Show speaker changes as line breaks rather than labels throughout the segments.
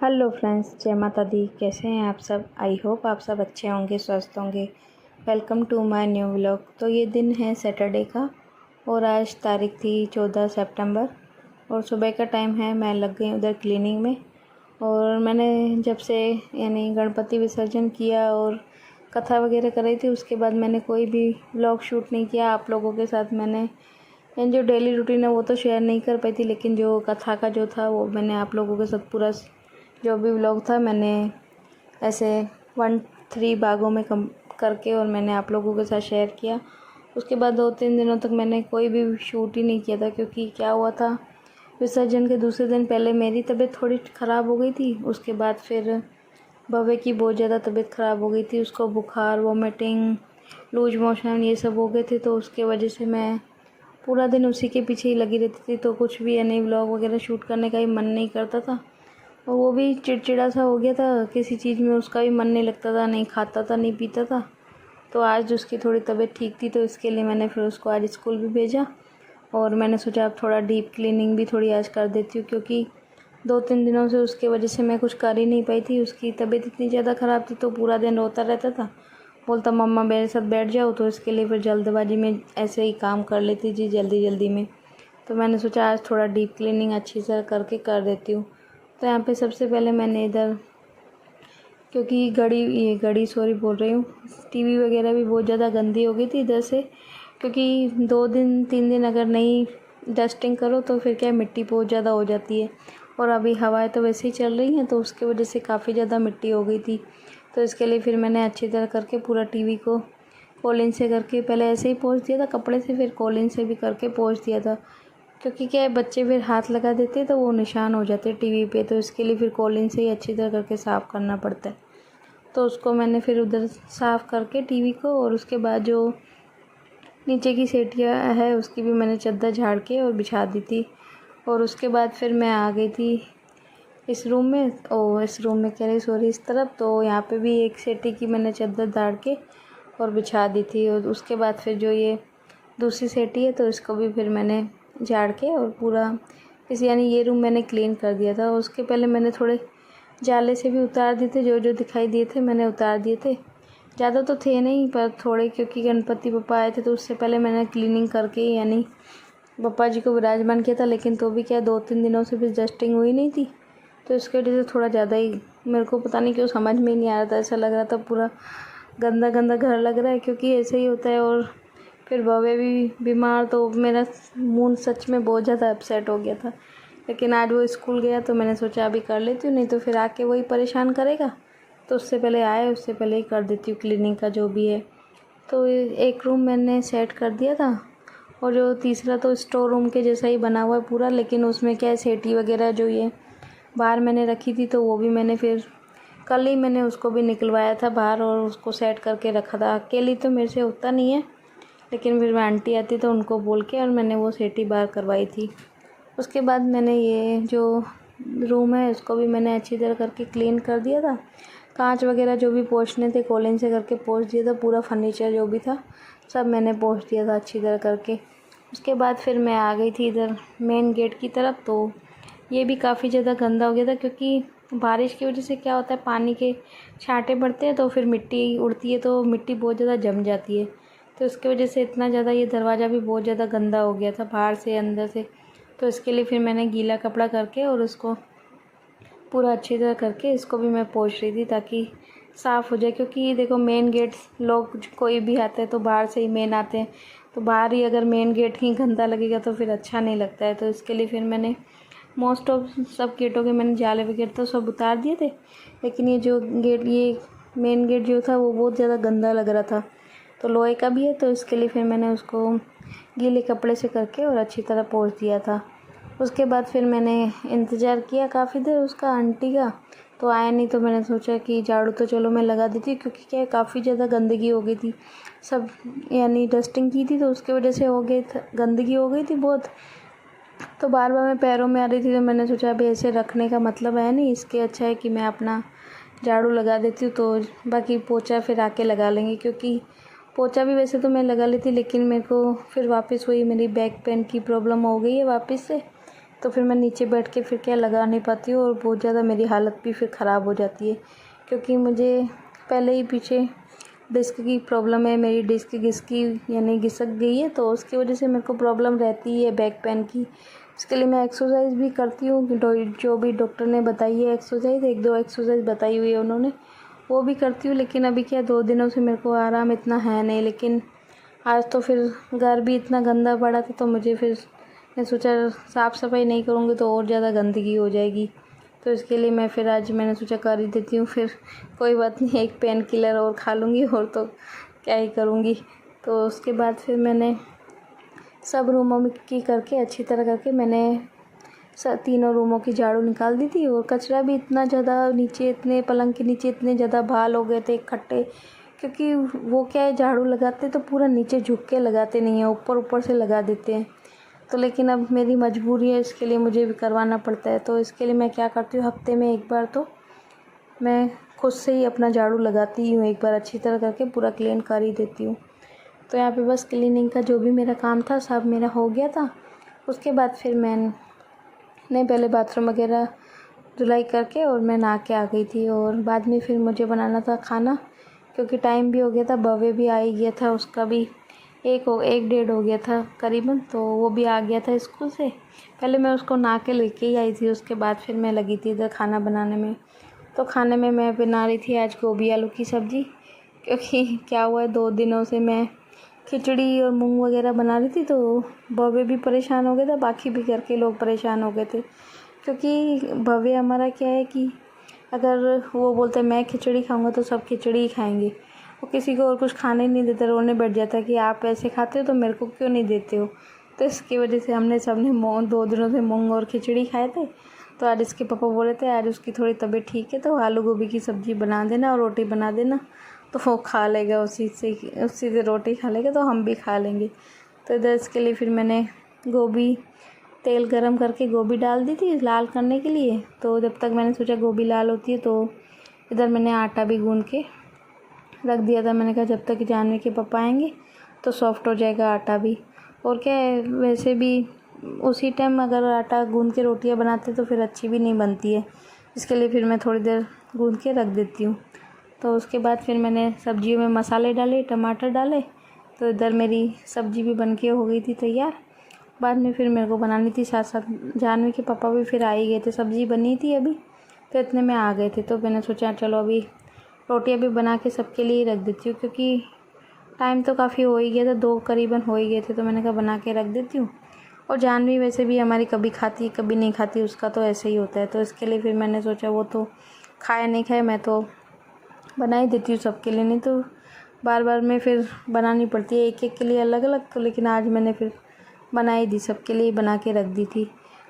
Hello friends, जय माता दी। कैसे हैं आप सब? आई होप आप सब अच्छे होंगे, स्वस्थ होंगे। Welcome to my new vlog. तो ये दिन है सैटरडे का और आज तारीख थी 14 सितंबर और सुबह का टाइम है। मैं लग गई उधर क्लीनिंग में और मैंने जब से यानी गणपति विसर्जन किया और कथा वगैरह कराई थी, उसके बाद मैंने कोई भी व्लॉग शूट नहीं किया। आप लोगों के साथ मैंने जो डेली रूटीन है वो तो शेयर नहीं कर पाई थी, लेकिन जो कथा का जो था वो मैंने आप लोगों के साथ पूरा जो भी व्लॉग था मैंने ऐसे 1-3 भागों में कम करके और मैंने आप लोगों के साथ शेयर किया। उसके बाद 2-3 दिनों तक मैंने कोई भी शूट ही नहीं किया था, क्योंकि क्या हुआ था, विसर्जन के दूसरे दिन पहले मेरी तबीयत थोड़ी ख़राब हो गई थी। उसके बाद फिर भव्य की बहुत ज़्यादा तबीयत ख़राब हो गई थी। उसको बुखार, वोमिटिंग, लूज मोशन ये सब हो गए थे। तो उसके वजह से मैं पूरा दिन उसी के पीछे ही लगी रहती थी। तो कुछ भी यानी व्लॉग वगैरह शूट करने का ही मन नहीं करता था और वो भी चिड़चिड़ा सा हो गया था। किसी चीज़ में उसका भी मन नहीं लगता था, नहीं खाता था, नहीं पीता था। तो आज उसकी थोड़ी तबीयत ठीक थी, तो इसके लिए मैंने फिर उसको आज स्कूल भी भेजा और मैंने सोचा अब थोड़ा डीप क्लीनिंग भी थोड़ी आज कर देती हूँ, क्योंकि 2-3 दिनों से उसके वजह से मैं कुछ कर ही नहीं पाई थी। उसकी तबीयत इतनी ज़्यादा ख़राब थी तो पूरा दिन रोता रहता था, बोलता मम्मा मेरे साथ बैठ जाओ। तो इसके लिए फिर जल्दबाजी में ऐसे ही काम कर लेती थी, जल्दी जल्दी में। तो मैंने सोचा आज थोड़ा डीप क्लीनिंग अच्छी से करके कर देती हूँ। तो यहाँ पे सबसे पहले मैंने इधर, क्योंकि टीवी वगैरह भी बहुत ज़्यादा गंदी हो गई थी इधर से, क्योंकि 2-3 दिन अगर नहीं डस्टिंग करो तो फिर क्या मिट्टी बहुत ज़्यादा हो जाती है। और अभी हवाएं तो वैसे ही चल रही हैं, तो उसकी वजह से काफ़ी ज़्यादा मिट्टी हो गई थी। तो इसके लिए फिर मैंने अच्छी तरह करके पूरा टीवी को कॉलिन से करके, पहले ऐसे ही पोंछ दिया था कपड़े से, फिर कॉलिन से भी करके पोंछ दिया था, क्योंकि क्या है बच्चे फिर हाथ लगा देते हैं तो वो निशान हो जाते हैं टीवी पे। तो इसके लिए फिर कॉलिन से ही अच्छी तरह करके साफ़ करना पड़ता है। तो उसको मैंने फिर उधर साफ़ करके टीवी को, और उसके बाद जो नीचे की सेटियाँ है उसकी भी मैंने चद्दर झाड़ के और बिछा दी थी। और उसके बाद फिर मैं आ गई थी इस रूम में, इस तरफ। तो यहाँ पे भी एक सेटी की मैंने चद्दर झाड़ के और बिछा दी थी। और उसके बाद फिर जो ये दूसरी सेटी है तो इसको भी फिर मैंने झाड़ के और पूरा यानी ये रूम मैंने क्लीन कर दिया था। उसके पहले मैंने थोड़े जाले से भी उतार दिए थे, जो जो दिखाई दिए थे मैंने उतार दिए थे। ज़्यादा तो थे नहीं पर थोड़े, क्योंकि गणपति बप्पा आए थे तो उससे पहले मैंने क्लीनिंग करके यानी बप्पा जी को विराजमान किया था। लेकिन तो भी क्या 2-3 दिनों से भी डस्टिंग हुई नहीं थी, तो इसकी वजह से थोड़ा ज़्यादा ही मेरे को पता नहीं क्यों समझ में ही नहीं आ रहा था। ऐसा लग रहा था पूरा गंदा गंदा घर लग रहा है, क्योंकि ऐसे ही होता है। और फिर भव्य भी बीमार, तो मेरा मूड सच में बहुत ज़्यादा अपसेट हो गया था। लेकिन आज वो स्कूल गया तो मैंने सोचा अभी कर लेती हूँ, नहीं तो फिर आके वही परेशान करेगा। तो उससे पहले ही कर देती हूँ क्लीनिंग का जो भी है। तो एक रूम मैंने सेट कर दिया था और जो तीसरा तो स्टोर रूम के जैसा ही बना हुआ है पूरा, लेकिन उसमें क्या है सेटी वगैरह जो ये बाहर मैंने रखी थी तो वो भी मैंने फिर कल ही मैंने उसको भी निकलवाया था बाहर और उसको सेट करके रखा था। अकेली तो मेरे से होता नहीं है, लेकिन फिर मैं आंटी आती तो उनको बोल के और मैंने वो सेटी बाहर करवाई थी। उसके बाद मैंने ये जो रूम है उसको भी मैंने अच्छी तरह करके क्लीन कर दिया था। कांच वगैरह जो भी पोंछने थे कॉलिन से करके पोंछ दिया था। पूरा फर्नीचर जो भी था सब मैंने पोंछ दिया था अच्छी तरह करके। उसके बाद फिर मैं आ गई थी इधर मेन गेट की तरफ। तो ये भी काफ़ी ज़्यादा गंदा हो गया था, क्योंकि बारिश की वजह से क्या होता है पानी के छांटे पड़ते हैं तो फिर मिट्टी उड़ती है, तो मिट्टी बहुत ज़्यादा जम जाती है। तो इसकी वजह से इतना ज़्यादा ये दरवाज़ा भी बहुत ज़्यादा गंदा हो गया था बाहर से अंदर से। तो इसके लिए फिर मैंने गीला कपड़ा करके और उसको पूरा अच्छी तरह करके इसको भी मैं पोंछ रही थी, ताकि साफ़ हो जाए। क्योंकि देखो मेन गेट, लोग कोई भी आते हैं तो बाहर से ही मेन आते हैं, तो बाहर ही अगर मेन गेट ही गंदा लगेगा तो फिर अच्छा नहीं लगता है। तो इसके लिए फिर मैंने मोस्ट ऑफ सब गेटों के मैंने जाले वगैरह तो सब उतार दिए थे, लेकिन ये मेन गेट जो था वो बहुत ज़्यादा गंदा लग रहा था। तो लोहे का भी है, तो इसके लिए फिर मैंने उसको गीले कपड़े से करके और अच्छी तरह पोंछ दिया था। उसके बाद फिर मैंने इंतज़ार किया काफ़ी देर उसका, आंटी का तो आया नहीं। तो मैंने सोचा कि झाड़ू तो चलो मैं लगा देती हूँ, क्योंकि क्या है काफ़ी ज़्यादा गंदगी हो गई थी सब, यानी डस्टिंग की थी तो उसकी वजह से गंदगी हो गई थी बहुत। तो बार बार मैं पैरों में आ रही थी, तो मैंने सोचा अभी ऐसे रखने का मतलब है नहीं, इसके अच्छा है कि मैं अपना झाड़ू लगा देती हूँ। तो बाकी पोछा फिर आके लगा लेंगे, क्योंकि पोछा भी वैसे तो मैं लगा लेती, लेकिन मेरे को फिर वापस वही मेरी बैक पेन की प्रॉब्लम हो गई है वापस से। तो फिर मैं नीचे बैठ के फिर क्या लगा नहीं पाती हूँ और बहुत ज़्यादा मेरी हालत भी फिर ख़राब हो जाती है, क्योंकि मुझे पहले ही पीछे डिस्क की प्रॉब्लम है। मेरी डिस्क घिसकी यानी घिसक गई है, तो उसकी वजह से मेरे को प्रॉब्लम रहती है बैक पेन की। इसके लिए मैं एक्सरसाइज भी करती हूँ, जो भी डॉक्टर ने बताई है एक्सरसाइज, 1-2 एक्सरसाइज बताई हुई है उन्होंने, वो भी करती हूँ। लेकिन अभी क्या 2 दिनों से मेरे को आराम इतना है नहीं। लेकिन आज तो फिर घर भी इतना गंदा पड़ा था, तो मुझे फिर मैं सोचा साफ़ सफाई नहीं करूँगी तो और ज़्यादा गंदगी हो जाएगी। तो इसके लिए मैंने सोचा कर ही देती हूँ। फिर कोई बात नहीं, एक पेन किलर और खा लूँगी, और तो क्या ही करूँगी। तो उसके बाद फिर मैंने सब रूमों में की करके अच्छी तरह करके मैंने तीनों रूमों की झाड़ू निकाल दी थी। और कचरा भी इतना ज़्यादा नीचे, इतने पलंग के नीचे इतने ज़्यादा बाल हो गए थे इकट्ठे, क्योंकि वो क्या है, झाड़ू लगाते तो पूरा नीचे झुक के लगाते नहीं हैं, ऊपर ऊपर से लगा देते हैं। तो लेकिन अब मेरी मजबूरी है, इसके लिए मुझे भी करवाना पड़ता है। तो इसके लिए मैं क्या करती हूँ, हफ्ते में एक बार तो मैं खुद से ही अपना झाड़ू लगाती हूँ, एक बार अच्छी तरह करके पूरा क्लीन कर ही देती हूँ। तो यहाँ पे बस क्लीनिंग का जो भी मेरा काम था सब मेरा हो गया था। उसके बाद फिर मैंने पहले बाथरूम वगैरह धुलाई करके और मैं नहा के आ गई थी। और बाद में फिर मुझे बनाना था खाना, क्योंकि टाइम भी हो गया था, भव्य भी आ ही गया था, उसका भी 1-1:30 हो गया था करीबन, तो वो भी आ गया था स्कूल से। पहले मैं उसको नहा के लेके ही आई थी, उसके बाद फिर मैं लगी थी इधर खाना बनाने में। तो खाने में मैं बना रही थी आज गोभी आलू की सब्ज़ी, क्योंकि क्या हुआ है 2 दिनों से मैं खिचड़ी और मूंग वगैरह बना रही थी, तो भव्य भी परेशान हो गया था, बाकी भी घर के लोग परेशान हो गए थे। क्योंकि भव्य हमारा क्या है कि अगर वो बोलते मैं खिचड़ी खाऊंगा तो सब खिचड़ी ही खाएंगे, वो किसी को और कुछ खाने ही नहीं देते, रोने बैठ जाता है कि आप ऐसे खाते हो तो मेरे को क्यों नहीं देते हो। तो इसकी वजह से हमने सबने 2 दिनों से मूंग और खिचड़ी खाए थे। तो आज इसके पापा बोले थे आज उसकी थोड़ी तबीयत ठीक है, तो आलू गोभी की सब्ज़ी बना देना और रोटी बना देना, तो वो खा लेगा, उसी से रोटी खा लेगा, तो हम भी खा लेंगे। तो इधर इसके लिए फिर मैंने गोभी तेल गरम करके गोभी डाल दी थी लाल करने के लिए। तो जब तक मैंने सोचा गोभी लाल होती है, तो इधर मैंने आटा भी गूंद के रख दिया था। मैंने कहा जब तक जानवी के पापा आएंगे तो सॉफ्ट हो जाएगा आटा भी। और क्या है, वैसे भी उसी टाइम अगर आटा गूंद के रोटियां बनाते तो फिर अच्छी भी नहीं बनती है, इसके लिए फिर मैं थोड़ी देर गूंद के रख देती हूँ। तो उसके बाद फिर मैंने सब्जियों में मसाले डाले, टमाटर डाले, तो इधर मेरी सब्ज़ी भी बन के हो गई थी तैयार। बाद में फिर मेरे को बनानी थी, साथ साथ जानवी के पापा भी फिर आ ही गए थे, सब्ज़ी बनी थी अभी, तो इतने में आ गए थे। तो मैंने सोचा चलो अभी रोटियां भी बना के सबके लिए रख देती हूँ, क्योंकि टाइम तो काफ़ी हो ही गया था, 2 करीबन हो ही गए थे, तो मैंने कहा बना के रख देती हूँ। और जानवी वैसे भी हमारी कभी खाती कभी नहीं खाती, उसका तो ऐसे ही होता है। तो इसके लिए फिर मैंने सोचा वो तो खाए नहीं खाए, मैं तो बना ही देती हूँ सबके लिए, नहीं तो बार बार में फिर बनानी पड़ती है एक एक के लिए अलग अलग। तो लेकिन आज मैंने फिर बना ही दी, सबके लिए बना के रख दी थी।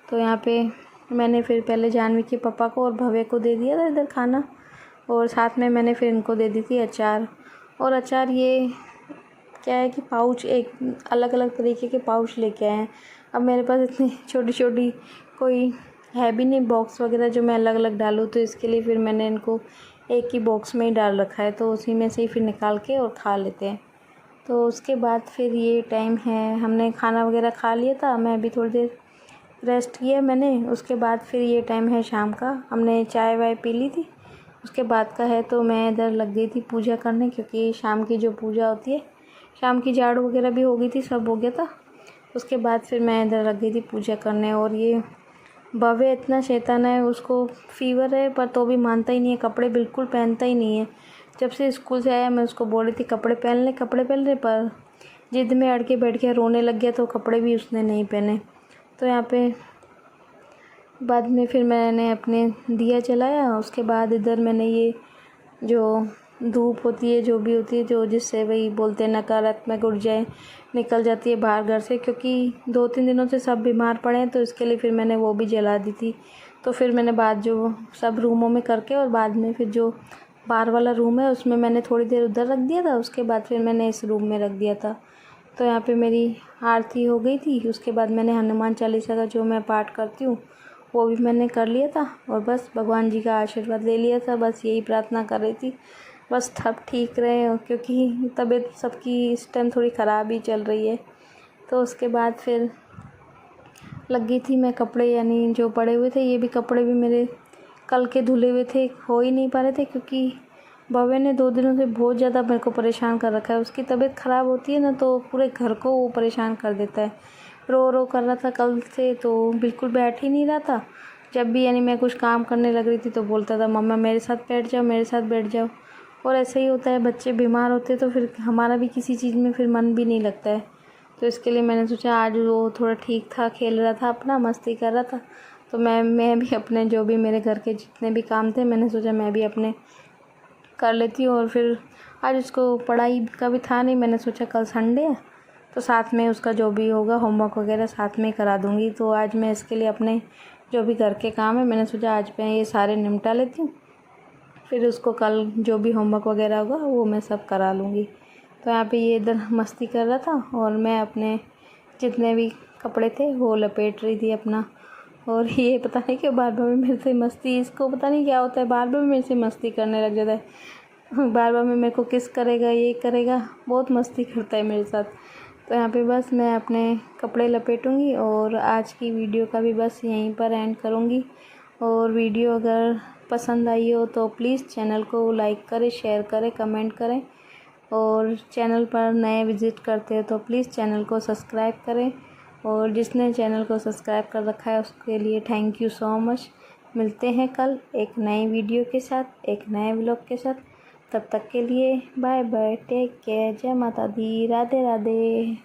तो यहाँ पे मैंने फिर पहले जानवी के पापा को और भव्य को दे दिया था इधर खाना, और साथ में मैंने फिर इनको दे दी थी अचार। और अचार ये क्या है कि पाउच, एक अलग अलग तरीके के पाउच लेके आए हैं। अब मेरे पास इतनी छोटी छोटी कोई है भी नहीं बॉक्स वगैरह जो मैं अलग अलग डालूँ, तो इसके लिए फिर मैंने इनको एक ही बॉक्स में ही डाल रखा है, तो उसी में से ही फिर निकाल के और खा लेते हैं। तो उसके बाद फिर ये टाइम है, हमने खाना वगैरह खा लिया था, मैं भी थोड़ी देर रेस्ट किया मैंने। उसके बाद फिर ये टाइम है शाम का, हमने चाय वाय पी ली थी, उसके बाद का है। तो मैं इधर लग गई थी पूजा करने, क्योंकि शाम की जो पूजा होती है, शाम की झाड़ू वगैरह भी हो गई थी, सब हो गया था। उसके बाद फिर मैं इधर लग गई थी पूजा करने। और ये भव्य इतना शैतान है, उसको फीवर है पर तो भी मानता ही नहीं है, कपड़े बिल्कुल पहनता ही नहीं है। जब से स्कूल से आया मैं उसको बोल रही थी कपड़े पहन ले, पर जिद में अड़ के बैठ गया, रोने लग गया, तो कपड़े भी उसने नहीं पहने। तो यहाँ पे बाद में फिर मैंने अपने दिया जलाया। उसके बाद इधर मैंने ये जो धूप होती है, जो भी होती है, जो जिससे वही बोलते हैं नकारात्मक ऊर्जाएं निकल जाती है बाहर घर से, क्योंकि 2-3 दिनों से सब बीमार पड़े हैं, तो इसके लिए फिर मैंने वो भी जला दी थी। तो फिर मैंने बाद जो सब रूमों में करके, और बाद में फिर जो बाहर वाला रूम है उसमें मैंने थोड़ी देर उधर रख दिया था, उसके बाद फिर मैंने इस रूम में रख दिया था। तो यहाँ पे मेरी आरती हो गई थी। उसके बाद मैंने हनुमान चालीसा का जो मैं पाठ करती हूँ वो भी मैंने कर लिया था, और बस भगवान जी का आशीर्वाद ले लिया था, बस यही प्रार्थना कर रही थी, बस सब ठीक रहे, क्योंकि तबीयत सबकी इस टाइम थोड़ी ख़राब ही चल रही है। तो उसके बाद फिर लगी थी मैं कपड़े, यानी जो पड़े हुए थे, ये भी कपड़े भी मेरे कल के धुले हुए थे, हो ही नहीं पा रहे थे क्योंकि भव्य ने 2 दिनों से बहुत ज़्यादा मेरे को परेशान कर रखा है। उसकी तबीयत ख़राब होती है ना तो पूरे घर को वो परेशान कर देता है। रो रो कर रहा था कल से, तो बिल्कुल बैठ ही नहीं रहा था। जब भी यानी मैं कुछ काम करने लग रही थी तो बोलता था मम्मा मेरे साथ बैठ जाओ, मेरे साथ बैठ जाओ। और ऐसे ही होता है, बच्चे बीमार होते हैं तो फिर हमारा भी किसी चीज़ में फिर मन भी नहीं लगता है। तो इसके लिए मैंने सोचा आज वो थोड़ा ठीक था, खेल रहा था, अपना मस्ती कर रहा था, तो मैं भी अपने जो भी मेरे घर के जितने भी काम थे मैंने सोचा मैं भी अपने कर लेती हूँ। और फिर आज उसको पढ़ाई का भी था नहीं, मैंने सोचा कल संडे है तो साथ में उसका जो भी होगा होमवर्क वगैरह साथ में करा दूँगी। तो आज मैं इसके लिए अपने जो भी घर के काम है मैंने सोचा आज मैं ये सारे निपटा लेती हूँ, फिर उसको कल जो भी होमवर्क वगैरह होगा वो मैं सब करा लूँगी। तो यहाँ पे ये इधर मस्ती कर रहा था और मैं अपने जितने भी कपड़े थे वो लपेट रही थी अपना। और ये पता नहीं क्यों बार बार मेरे से मस्ती, इसको पता नहीं क्या होता है, बार बार मेरे से मस्ती करने लग जाता है। बार बार में मेरे को किस करेगा, ये करेगा, बहुत मस्ती करता है मेरे साथ। तो यहाँ पे बस मैं अपने कपड़े लपेटूँगी और आज की वीडियो का भी बस यहीं पर एंड करूँगी। और वीडियो अगर पसंद आई हो तो प्लीज़ चैनल को लाइक करें, शेयर करें, कमेंट करें। और चैनल पर नए विज़िट करते हो तो प्लीज़ चैनल को सब्सक्राइब करें। और जिसने चैनल को सब्सक्राइब कर रखा है उसके लिए थैंक यू सो मच। मिलते हैं कल एक नई वीडियो के साथ, एक नए व्लॉग के साथ। तब तक के लिए बाय बाय, टेक केयर, जय माता दी, राधे राधे।